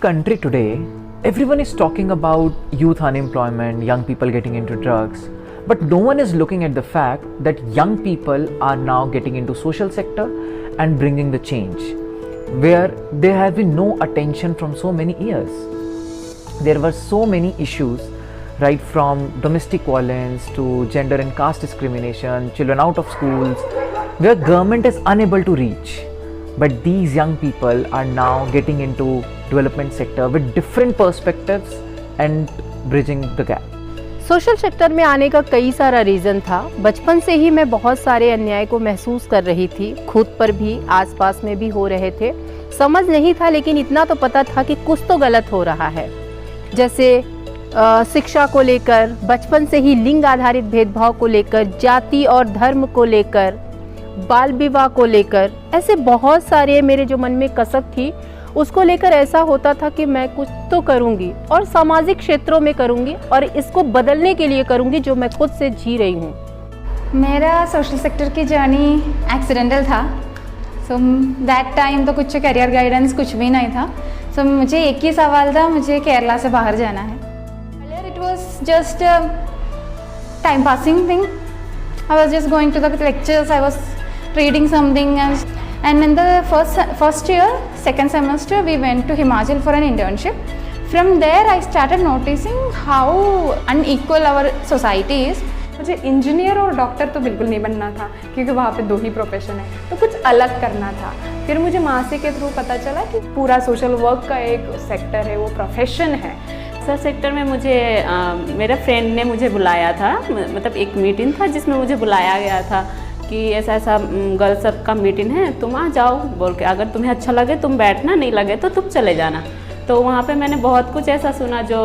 country today, everyone is talking about youth unemployment, young people getting into drugs, but no one is looking at the fact that young people are now getting into social sector and bringing the change, where there has been no attention from so many years. There were so many issues, right from domestic violence to gender and caste discrimination, children out of schools, where government is unable to reach. But these young people are now getting into development sector with different perspectives and bridging the gap. Social sector में आने का कई सारा reason था। बचपन से ही मैं बहुत सारे अन्याय को महसूस कर रही थी, खुद पर भी, आसपास में भी हो रहे थे। समझ नहीं था, लेकिन इतना तो पता था कि कुछ तो गलत हो रहा है। जैसे शिक्षा को लेकर, बचपन से ही लिंग आधारित भेदभाव को लेकर, जाति और धर्म को लेकर, बाल विवाह को लेकर, ऐसे बहुत सारे मेरे जो मन में कसक थी उसको लेकर ऐसा होता था कि मैं कुछ तो करूंगी और सामाजिक क्षेत्रों में करूंगी और इसको बदलने के लिए करूंगी जो मैं खुद से जी रही हूँ। मेरा सोशल सेक्टर की जर्नी एक्सीडेंटल था। सो दैट टाइम तो कुछ करियर गाइडेंस कुछ भी नहीं था। सो मुझे एक ही सवाल था, मुझे केरला से बाहर जाना है। It was just time passing thing. I was just going to the lectures, I was reading something else, and in the first year, second semester, we went to Himachal for an internship. From there I started noticing how unequal our society is. मुझे engineer और doctor तो बिल्कुल नहीं बनना था, क्योंकि वहाँ पे 2 ही प्रोफेशन है, तो कुछ अलग करना था। फिर मुझे मासी के थ्रू पता चला कि पूरा सोशल वर्क का एक सेक्टर है, वो प्रोफेशन है। सोशल सेक्टर में मुझे मेरे फ्रेंड ने मुझे बुलाया था, मतलब एक मीटिंग था जिसमें मुझे बुलाया गया था कि ऐसा ऐसा गर्ल्स सब का मीटिंग है, तुम आ जाओ बोल के, अगर तुम्हें अच्छा लगे तुम बैठना, नहीं लगे तो तुम चले जाना। तो वहाँ पे मैंने बहुत कुछ ऐसा सुना जो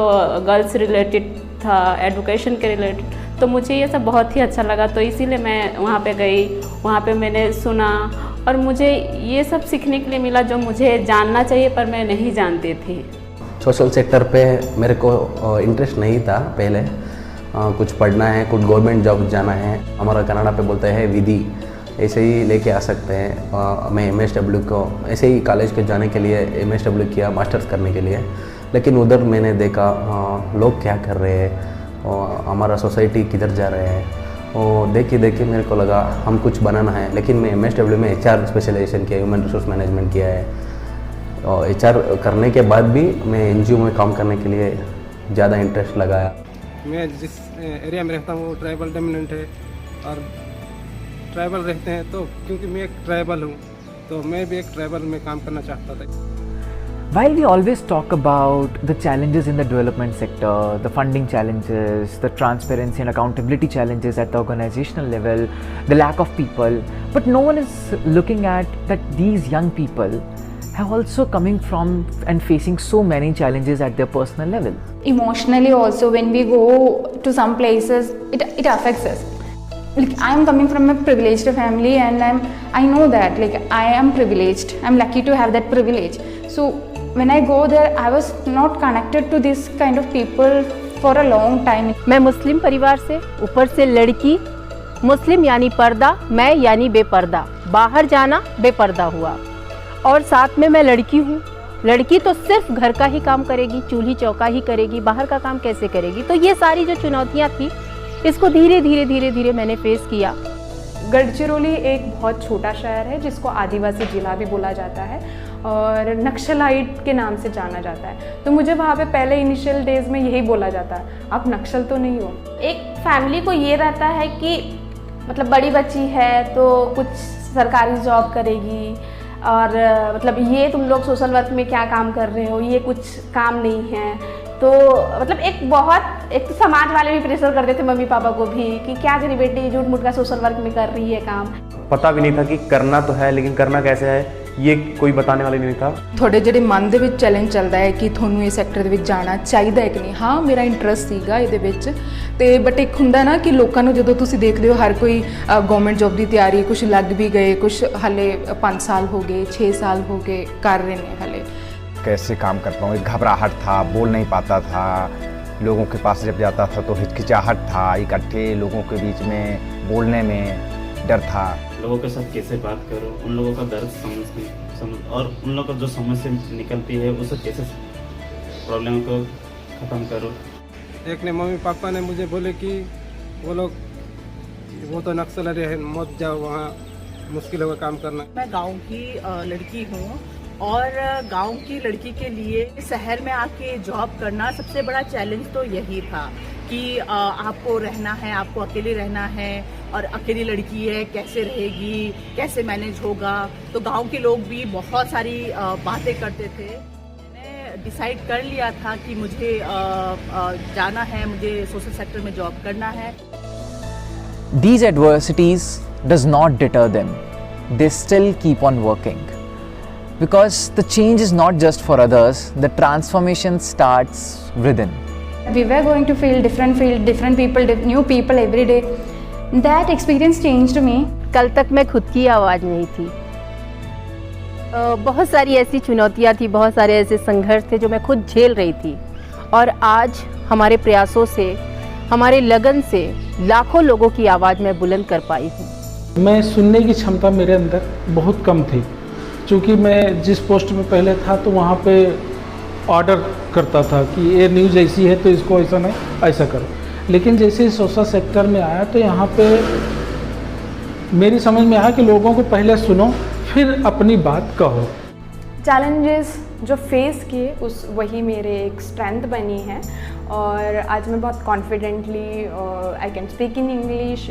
गर्ल्स रिलेटेड था, एजुकेशन के रिलेटेड, तो मुझे ये सब बहुत ही अच्छा लगा। तो इसीलिए मैं वहाँ पे गई, वहाँ पे मैंने सुना और मुझे ये सब सीखने के लिए मिला जो मुझे जानना चाहिए पर मैं नहीं जानती थी। सोशल सेक्टर पे मेरे को इंटरेस्ट नहीं था पहले। कुछ पढ़ना है, कुछ गवर्नमेंट जॉब जाना है, हमारा कनाडा पे बोलते हैं विधि, ऐसे ही लेके आ सकते हैं। मैं MSW को ऐसे ही कॉलेज के जाने के लिए MSW किया, मास्टर्स करने के लिए। लेकिन उधर मैंने देखा लोग क्या कर रहे हैं, हमारा सोसाइटी किधर जा रहे हैं, और देखिए मेरे को लगा हम कुछ बनाना है। लेकिन मैं MSW में HR स्पेशलाइजेशन किया, ह्यूमन रिसोर्स मैनेजमेंट किया है, और HR करने के बाद भी मैं NGO में काम करने के लिए ज़्यादा इंटरेस्ट लगाया। मैं जिस एरिया में रहता हूँ वो ट्राइबल डोमिनेंट है, और ट्राइबल रहते हैं, तो क्योंकि मैं एक ट्राइबल हूँ तो मैं भी एक ट्राइबल में काम करना चाहता था। While we always talk about the challenges in the development sector, the funding challenges, the transparency and accountability challenges at the organizational level, the lack of people, but no one is looking at that these young people have also coming from and facing so many challenges at their personal level. Emotionally also, when we go to some places, it affects us. Like, I am coming from a privileged family, and I know that, like, I am privileged. I'm lucky to have that privilege. So when I go there, I was not connected to this kind of people for a long time. मैं मुस्लिम परिवार से, ऊपर से लड़की, मुस्लिम यानी पर्दा, मैं यानी बेपर्दा, बाहर जाना बेपर्दा हुआ। और साथ में मैं लड़की हूँ। लड़की तो सिर्फ घर का ही काम करेगी, चूल्ही चौका ही करेगी, बाहर का काम कैसे करेगी। तो ये सारी जो चुनौतियाँ थी, इसको धीरे धीरे मैंने फेस किया। गढ़चिरौली एक बहुत छोटा शहर है जिसको आदिवासी जिला भी बोला जाता है और नक्सलाइट के नाम से जाना जाता है। तो मुझे वहाँ पे पहले इनिशियल डेज में यही बोला जाता है, आप नक्सल तो नहीं हो। एक फैमिली को ये रहता है कि मतलब बड़ी बच्ची है तो कुछ सरकारी जॉब करेगी, और मतलब ये तुम लोग सोशल वर्क में क्या काम कर रहे हो, ये कुछ काम नहीं है। तो मतलब एक तो समाज वाले भी प्रेशर करते थे मम्मी पापा को भी कि क्या तेरी बेटी झूठ मूठ का सोशल वर्क में कर रही है काम। पता भी नहीं था कि करना तो है, लेकिन करना कैसे है ये कोई बताने वाला नहीं था। ਤੁਹਾਡੇ ਜਿਹੜੇ ਮਨ ਦੇ ਵਿੱਚ ਚੈਲੰਜ ਚੱਲਦਾ ਹੈ ਕਿ ਤੁਹਾਨੂੰ ਇਹ ਸੈਕਟਰ ਦੇ ਵਿੱਚ ਜਾਣਾ ਚਾਹੀਦਾ ਹੈ ਕਿ ਨਹੀਂ। ਹਾਂ, ਮੇਰਾ ਇੰਟਰਸਟ ਸੀਗਾ ਇਹਦੇ ਵਿੱਚ, ਤੇ ਬਟ ਇੱਕ ਹੁੰਦਾ ਨਾ ਕਿ ਲੋਕਾਂ ਨੂੰ ਜਦੋਂ ਤੁਸੀਂ ਦੇਖਦੇ ਹੋ ਹਰ ਕੋਈ ਗਵਰਨਮੈਂਟ ਜੌਬ ਦੀ ਤਿਆਰੀ, ਕੁਝ ਲੱਗ ਵੀ ਗਏ, ਕੁਝ ਹਲੇ 5 ਸਾਲ ਹੋ ਗਏ, 6 ਸਾਲ ਹੋ ਗਏ, ਕਰ ਰਹੇ ਨੇ ਹਲੇ। कैसे काम कर पाऊँ, एक घबराहट था, बोल नहीं पाता था, लोगों के पास जब जाता था तो हिचकिचाहट था, इकट्ठे लोगों के बीच में बोलने में डर था। लोगों के साथ कैसे बात करो, उन लोगों का दर्द समझ और उन लोगों का जो समझ से निकलती है उसे कैसे प्रॉब्लम को ख़त्म करूँ। एक ने मम्मी पापा ने मुझे बोले कि वो तो नक्सलरी है, मत जाओ वहाँ, मुश्किल होगा काम करना। मैं गांव की लड़की हूँ और गांव की लड़की के लिए शहर में आके जॉब करना सबसे बड़ा चैलेंज तो यही था कि आपको रहना है, आपको अकेले रहना है और अकेली लड़की है, कैसे रहेगी, कैसे मैनेज होगा। तो गांव के लोग भी बहुत सारी बातें करते थे। मैंने डिसाइड कर लिया था कि मुझे जाना है, मुझे सोशल सेक्टर में जॉब करना है। These adversities does not deter them. They still keep on working. Because the change is not just for others, the transformation starts within. We were going to field, different people, new people every day. That experience changed me. कल तक मैं खुद की आवाज़ नहीं थी। बहुत सारी ऐसी चुनौतियाँ थी, बहुत सारे ऐसे संघर्ष थे जो मैं खुद झेल रही थी और आज हमारे प्रयासों से, हमारे लगन से लाखों लोगों की आवाज़ मैं बुलंद कर पाई हूँ। मैं सुनने की क्षमता मेरे अंदर बहुत कम थी, क्योंकि मैं जिस पोस्ट में पहले था तो वहाँ पे ऑर्डर करता था कि ये न्यूज़ ऐसी है तो इसको ऐसा नहीं, ऐसा करो। लेकिन जैसे सोशल सेक्टर में आया तो यहाँ पे मेरी समझ में आया कि लोगों को पहले सुनो फिर अपनी बात कहो। चैलेंजेस जो फेस किए वही मेरे एक स्ट्रेंथ बनी है और आज मैं बहुत confidently I can speak in English.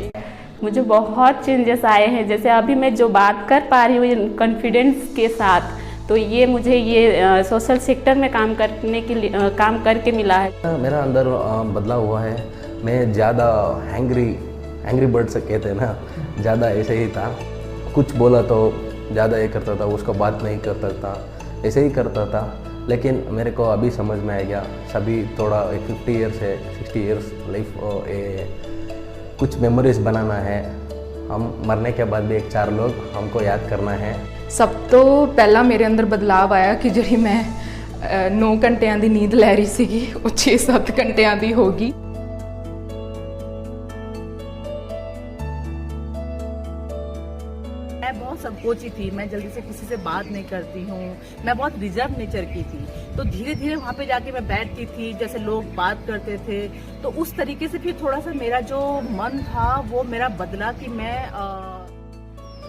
मुझे बहुत चेंजेस आए हैं, जैसे अभी मैं जो बात कर पा रही हूँ कॉन्फिडेंस के साथ, तो ये मुझे ये सोशल सेक्टर में काम करने के लिए काम करके मिला है। मेरा अंदर बदलाव हुआ है। मैं ज़्यादा हैंग्री बर्ड से कहते हैं ना, ज़्यादा ऐसे ही था। कुछ बोला तो ज़्यादा ये करता था, उसका बात नहीं करता था, ऐसे ही करता था। लेकिन मेरे को अभी समझ में आ गया, सभी थोड़ा 50 ईयर्स है, 60 ईयर्स लाइफ, कुछ मेमोरीज बनाना है। हम मरने के बाद भी 4 लोग हमको याद करना है। ਸਭ ਤੋਂ ਪਹਿਲਾਂ ਮੇਰੇ ਅੰਦਰ ਬਦਲਾਵ ਆਇਆ ਕਿ ਜਿਹੜੀ ਮੈਂ 9 ਘੰਟਿਆਂ ਦੀ ਨੀਂਦ ਲੈ ਰਹੀ ਸੀਗੀ ਉਹ 6-7 ਘੰਟਿਆਂ ਦੀ ਹੋ ਗਈ। मैं बहुत संकोची थी, मैं जल्दी से किसी से बात नहीं करती हूँ, मैं बहुत रिजर्व नेचर की थी। तो धीरे धीरे वहाँ पे जाके मैं बैठती थी, जैसे लोग बात करते थे तो उस तरीके से फिर थोड़ा सा मेरा जो मन था वो मेरा बदला कि मैं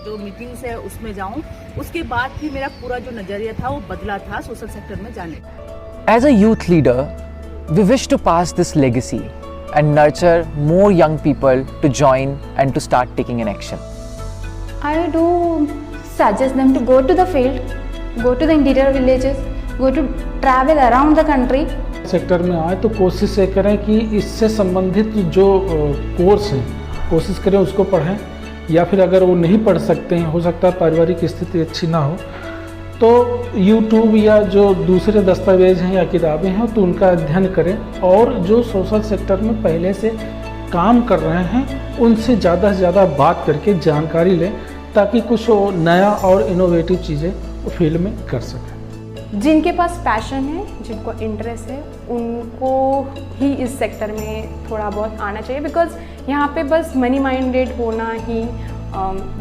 जो मीटिंग्स है उसमें जाऊं। उसके बाद भी मेरा पूरा जो नज़रिया था वो बदला था सोशल सेक्टर में जाने का। As a youth leader, we wish to pass this legacy and nurture more young people to join and to start taking an action. I do suggest them to go to the field, go to the interior villages, go to travel around the country. Sector में आए तो कोशिश ये करें कि इससे संबंधित जो कोर्स हैं कोशिश करें उसको पढ़ें, या फिर अगर वो नहीं पढ़ सकते हैं, हो सकता है पारिवारिक स्थिति अच्छी ना हो, तो YouTube या जो दूसरे दस्तावेज हैं या किताबें हैं तो उनका अध्ययन करें और जो सोशल सेक्टर में पहले से काम कर रहे हैं उनसे ज़्यादा से ज़्यादा बात करके जानकारी लें ताकि कुछ नया और इनोवेटिव चीज़ें फील्ड में कर सकें। जिनके पास पैशन है, जिनको इंटरेस्ट है, उनको ही इस सेक्टर में थोड़ा बहुत आना चाहिए। बिकॉज यहाँ पे बस मनी माइंडेड होना ही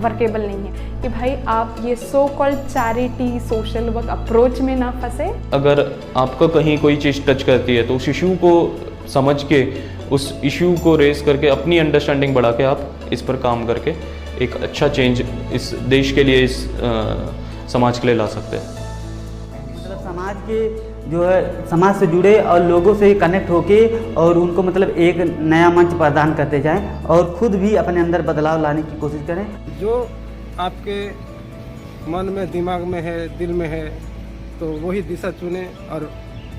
वर्केबल नहीं है कि भाई आप ये so called charity social work approach में ना फंसे। अगर आपको कहीं कोई चीज़ टच करती है तो उस इशू को समझ के, उस इशू को रेस करके अपनी अंडरस्टैंडिंग बढ़ा के आप इस पर काम करके एक अच्छा चेंज इस देश के लिए, इस समाज के लिए ला सकते हैं। समाज के जो है समाज से जुड़े और लोगों से कनेक्ट होके और उनको मतलब एक नया मंच प्रदान करते जाएं और खुद भी अपने अंदर बदलाव लाने की कोशिश करें। जो आपके मन में, दिमाग में है, दिल में है, तो वही दिशा चुने और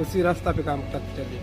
उसी रास्ता पे काम करते चलिए।